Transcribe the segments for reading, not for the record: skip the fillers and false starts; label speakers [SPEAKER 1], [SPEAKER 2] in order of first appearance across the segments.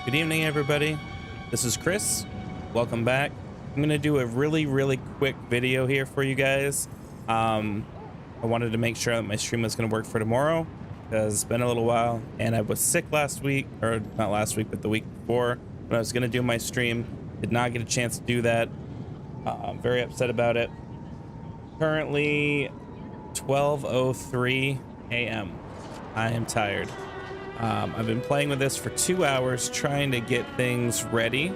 [SPEAKER 1] Good evening, everybody. This is Chris. Welcome back. I'm gonna do a really quick video here for you guys. I wanted to make sure that my stream was gonna work for tomorrow because it's been a little while, and I was sick last week, or not last week, but the week before when I was gonna do my stream. Did not get a chance to do that. I'm very upset about it. Currently 12:03 a.m. I am tired. I've been playing with this for 2 hours trying to get things ready.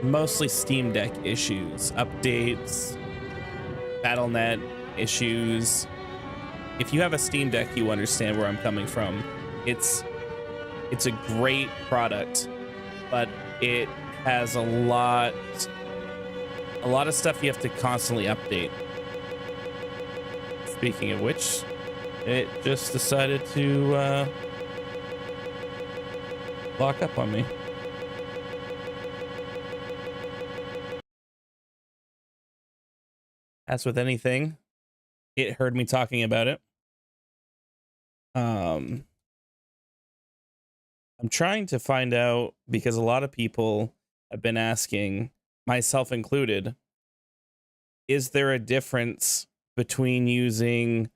[SPEAKER 1] Mostly Steam Deck issues, updates, Battle.net issues. If you have a Steam Deck, you understand where I'm coming from. It's a great product, but it has a lot of stuff you have to constantly update. Speaking of which, it just decided to lock up on me. As with anything, it heard me talking about it. I'm trying to find out, because a lot of people have been asking, myself included, is there a difference between using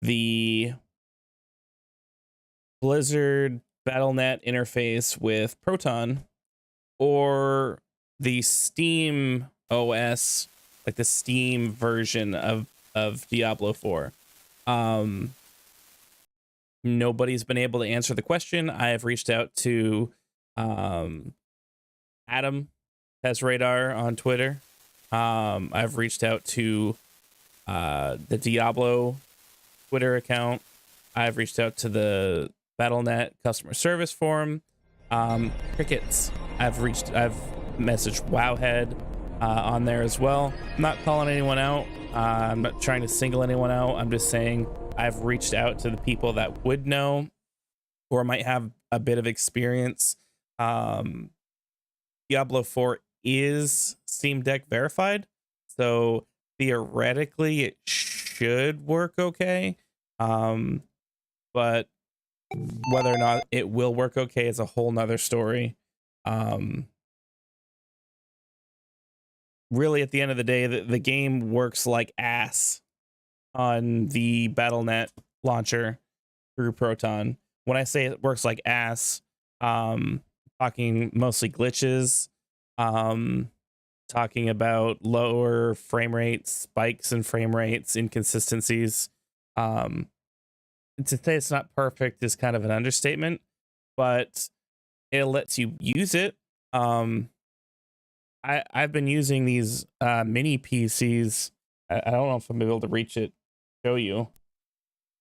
[SPEAKER 1] the Blizzard Battle.net interface with Proton or the Steam OS, like the Steam version of Diablo 4? Nobody's been able to answer the question. I have reached out to Adam has Radar on Twitter. I've reached out to the Diablo Twitter account. I've reached out to the Battle.net customer service forum. Crickets. I've messaged Wowhead on there as well. I'm not calling anyone out. I'm not trying to single anyone out. I'm just saying I've reached out to the people that would know or might have a bit of experience. Diablo 4 is Steam Deck verified, so theoretically it should work okay. But whether or not it will work okay is a whole nother story. Really, at the end of the day, the game works like ass on the Battle.net launcher through Proton. When I say it works like ass, talking mostly glitches, talking about lower frame rates, spikes in frame rates, inconsistencies. To say it's not perfect is kind of an understatement, but it lets you use it. I've been using these mini PCs. I don't know if I'm able to reach it, show you.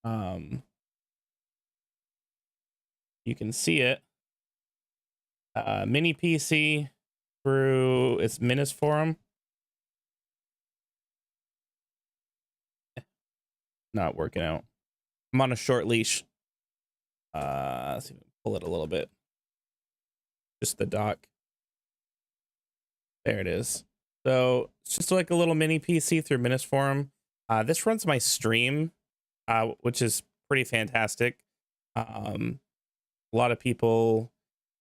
[SPEAKER 1] You can see it. Mini PC through its Minis forum. Not working out. I'm on a short leash. Let's see if I can pull it a little bit. Just the dock. There it is. So it's just like a little mini PC through Minis forum. This runs my stream, which is pretty fantastic. A lot of people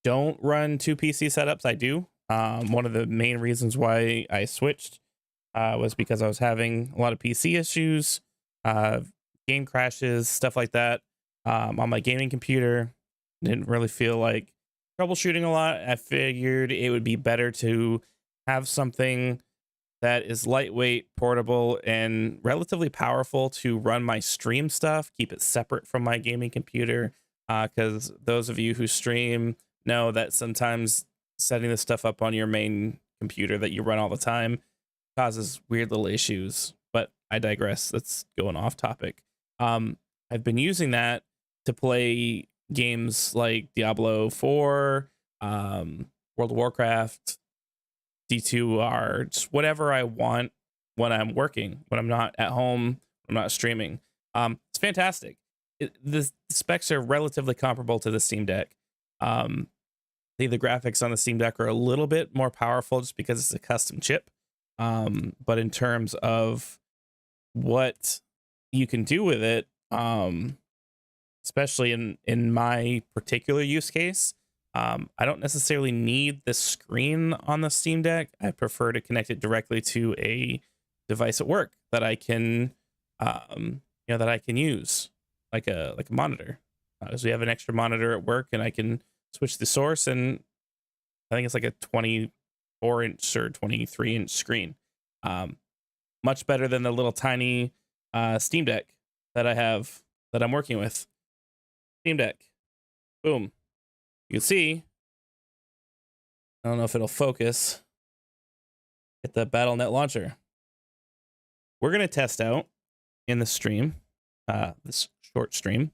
[SPEAKER 1] don't run two PC setups. I do. One of the main reasons why I switched was because I was having a lot of PC issues, game crashes, stuff like that. On my gaming computer, didn't really feel like troubleshooting a lot. I figured it would be better to have something that is lightweight, portable, and relatively powerful to run my stream stuff, keep it separate from my gaming computer, because those of you who stream know that sometimes setting this stuff up on your main computer that you run all the time causes weird little issues. But I digress. That's going off topic. I've been using that to play games like Diablo 4, World of Warcraft, D2R, just whatever I want when I'm working, when I'm not at home, I'm not streaming. It's fantastic. The specs are relatively comparable to the Steam Deck. The graphics on the Steam Deck are a little bit more powerful just because it's a custom chip. But in terms of what you can do with it, especially in my particular use case. I don't necessarily need the screen on the Steam Deck. I prefer to connect it directly to a device at work that I can, that I can use like a monitor. As we have an extra monitor at work, and I can switch the source, and I think it's like a 24-inch or 23-inch screen. Much better than the little tiny Steam Deck that I have that I'm working with. Steam Deck. Boom. You can see, I don't know if it'll focus, hit the Battle.net launcher. We're going to test out in the stream, this short stream.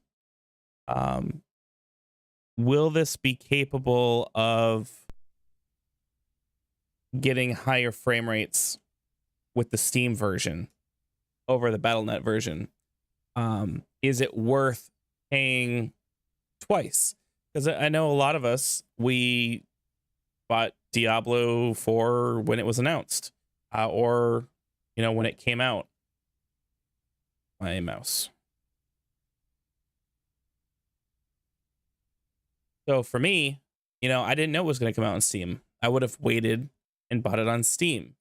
[SPEAKER 1] Will this be capable of getting higher frame rates with the Steam version over the Battle.net version? Is it worth paying twice? Because I know a lot of us, we bought Diablo 4 when it was announced, or when it came out. My mouse. So for me, I didn't know it was going to come out on Steam. I would have waited and bought it on Steam.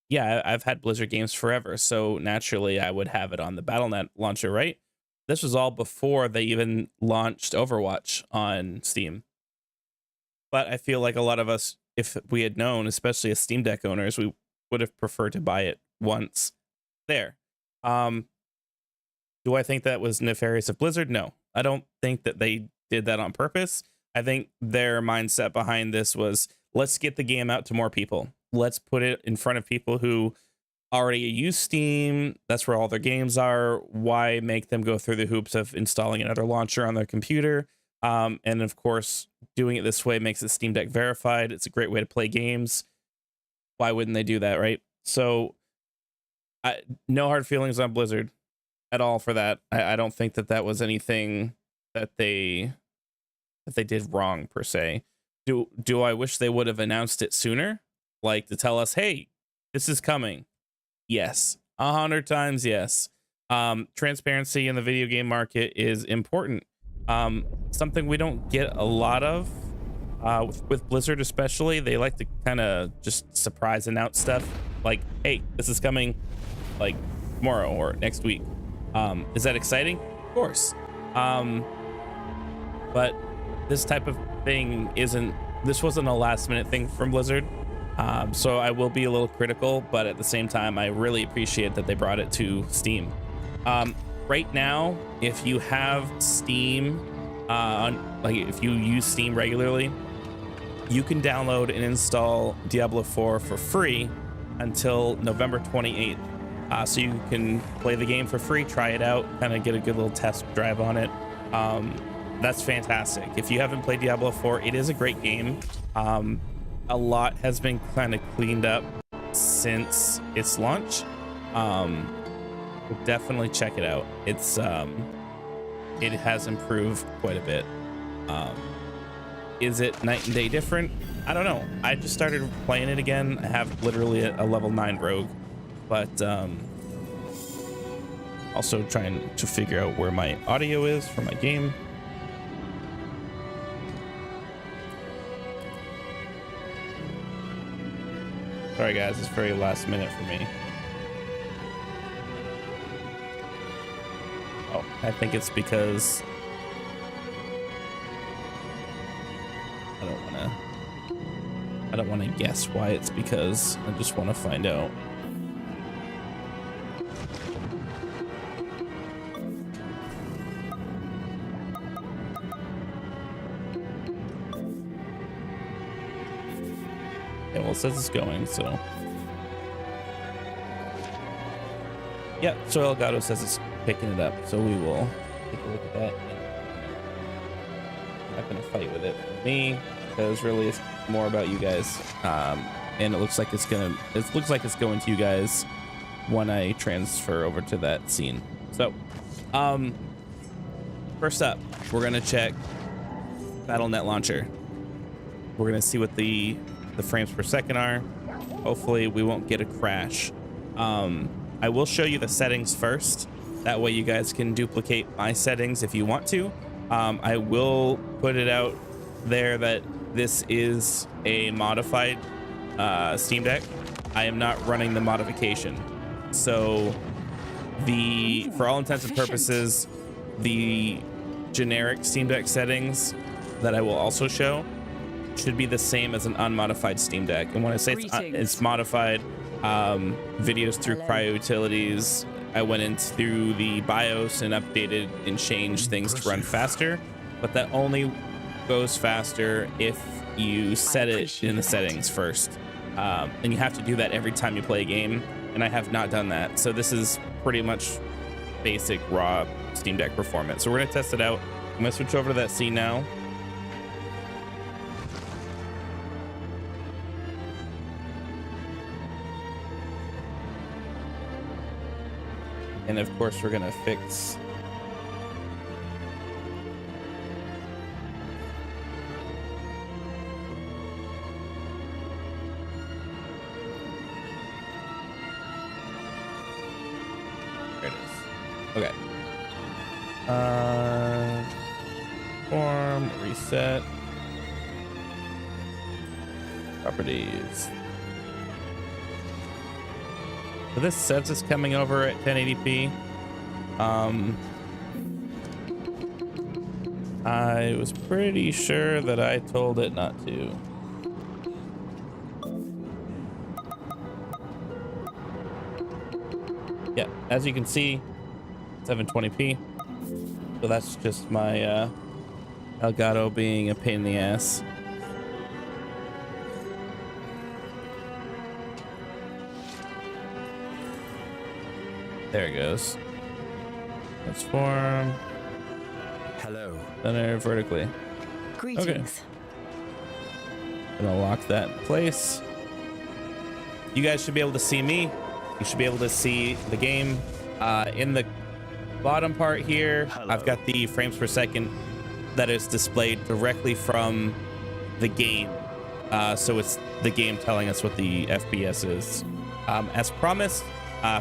[SPEAKER 1] Yeah, I've had Blizzard games forever, so naturally I would have it on the Battle.net launcher, right? This was all before they even launched Overwatch on Steam. But I feel like a lot of us, if we had known, especially as Steam Deck owners, we would have preferred to buy it once there. Do I think that was nefarious of Blizzard? No, I don't think that they did that on purpose. I think their mindset behind this was, let's get the game out to more people. Let's put it in front of people who already use Steam. That's where all their games are. Why make them go through the hoops of installing another launcher on their computer? And of course, doing it this way makes it Steam Deck verified. It's a great way to play games. Why wouldn't they do that, right? So no hard feelings on Blizzard at all for that. I don't think that was anything that they did wrong per se. Do I wish they would have announced it sooner? Like to tell us, hey, this is coming. Yes, 100 times yes. Transparency in the video game market is important. Something we don't get a lot of with Blizzard, especially. They like to kind of just surprise announce stuff like, hey, this is coming like tomorrow or next week. Is that exciting? Of course. But this type of thing this wasn't a last minute thing from Blizzard. So I will be a little critical, but at the same time, I really appreciate that they brought it to Steam. Right now, if you have Steam, if you use Steam regularly, you can download and install Diablo 4 for free until November 28th. So you can play the game for free, try it out, kind of get a good little test drive on it. That's fantastic. If you haven't played Diablo 4, it is a great game. A lot has been kind of cleaned up since its launch. Definitely check it out. It's it has improved quite a bit. Is it night and day different? I don't know. I just started playing it again. I have literally a level 9 rogue, but also trying to figure out where my audio is for my game. Sorry guys, it's very last minute for me. Oh, I think it's because I don't want to guess why it's because. I just want to find out. Yeah, well, it says it's going, so. Yeah, Soil Elgato says it's picking it up, so we will take a look at that. I'm not going to fight with it for me, because really it's more about you guys. And it looks like it's going to you guys when I transfer over to that scene. So, first up, we're going to check Battle.net launcher. We're going to see what the frames per second are. Hopefully we won't get a crash. I will show you the settings first. That way you guys can duplicate my settings if you want to. I will put it out there that this is a modified Steam Deck. I am not running the modification. So for all intents and purposes, the generic Steam Deck settings that I will also show should be the same as an unmodified Steam Deck. And when I say it's modified, videos through cryo utilities, I went in through the BIOS and updated and changed things to run faster, but that only goes faster if you set it in the settings first. And you have to do that every time you play a game, and I have not done that. So this is pretty much basic raw Steam Deck performance. So we're gonna test it out. I'm gonna switch over to that scene now. And of course, we're gonna fix there it is. Okay. Form reset properties. So this says it's coming over at 1080p. I was pretty sure that I told it not to. Yeah, as you can see, 720p. So that's just my Elgato being a pain in the ass. There it goes. Transform.
[SPEAKER 2] Hello.
[SPEAKER 1] Center vertically.
[SPEAKER 3] Greetings.
[SPEAKER 1] Okay. Gonna lock that in place. You guys should be able to see me. You should be able to see the game. In the bottom part here,
[SPEAKER 2] Hello.
[SPEAKER 1] I've got the frames per second that is displayed directly from the game. So it's the game telling us what the FPS is. As promised,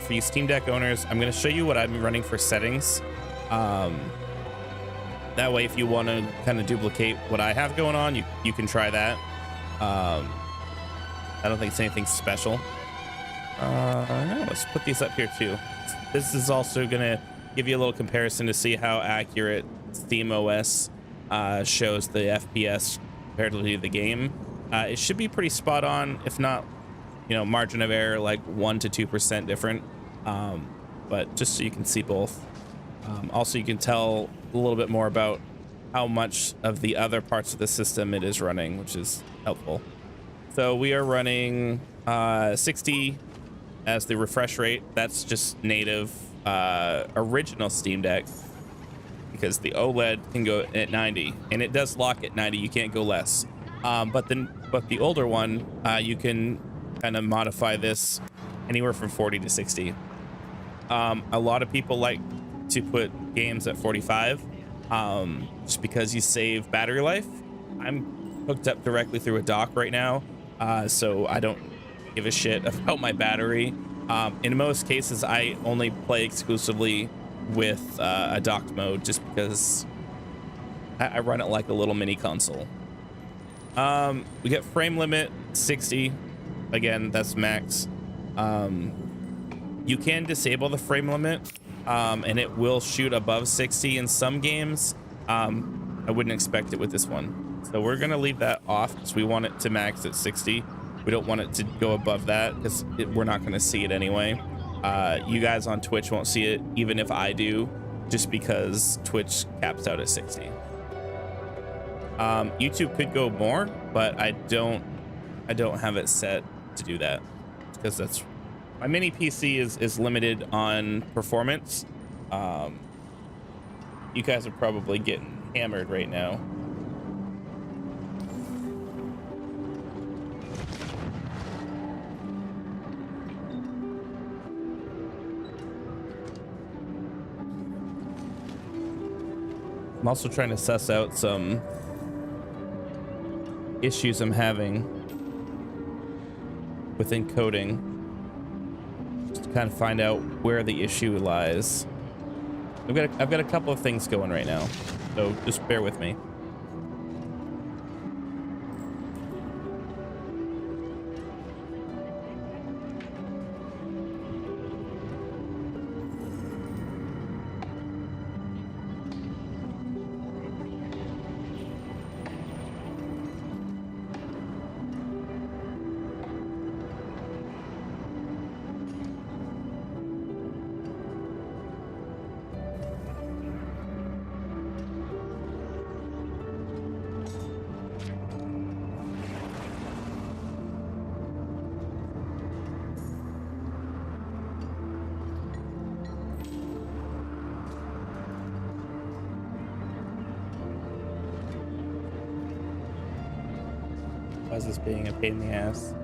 [SPEAKER 1] for you Steam Deck owners, I'm going to show you what I'm running for settings. That way, if you want to kind of duplicate what I have going on, you can try that. I don't think it's anything special. Let's put these up here too. This is also going to give you a little comparison to see how accurate SteamOS shows the FPS compared to the game. It should be pretty spot on, if not, you know, margin of error like 1 to 2% different, but just so you can see both. Also, you can tell a little bit more about how much of the other parts of the system it is running, which is helpful. So we are running 60 as the refresh rate. That's just native original Steam Deck, because the OLED can go at 90, and it does lock at 90. You can't go less. But the older one, you can kind of modify this anywhere from 40 to 60. A lot of people like to put games at 45 just because you save battery life. I'm hooked up directly through a dock right now, so I don't give a shit about my battery. In most cases, I only play exclusively with a docked mode, just because I run it like a little mini console. We get frame limit 60. Again, that's max. You can disable the frame limit, and it will shoot above 60 in some games. I wouldn't expect it with this one. So we're gonna leave that off because we want it to max at 60. We don't want it to go above that because we're not gonna see it anyway. You guys on Twitch won't see it, even if I do, just because Twitch caps out at 60. YouTube could go more, but I don't have it set to do that, because that's my mini PC is limited on performance. You guys are probably getting hammered right now. I'm also trying to suss out some issues I'm having with encoding, just to kind of find out where the issue lies. I've got a couple of things going right now, so just bear with me. Why is this being a pain in the ass?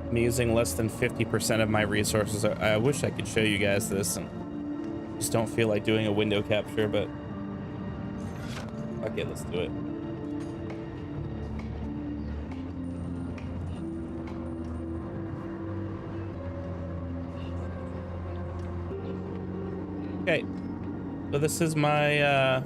[SPEAKER 1] I'm using less than 50% of my resources. I wish I could show you guys this, and just don't feel like doing a window capture, but okay, let's do it. Okay, so this is my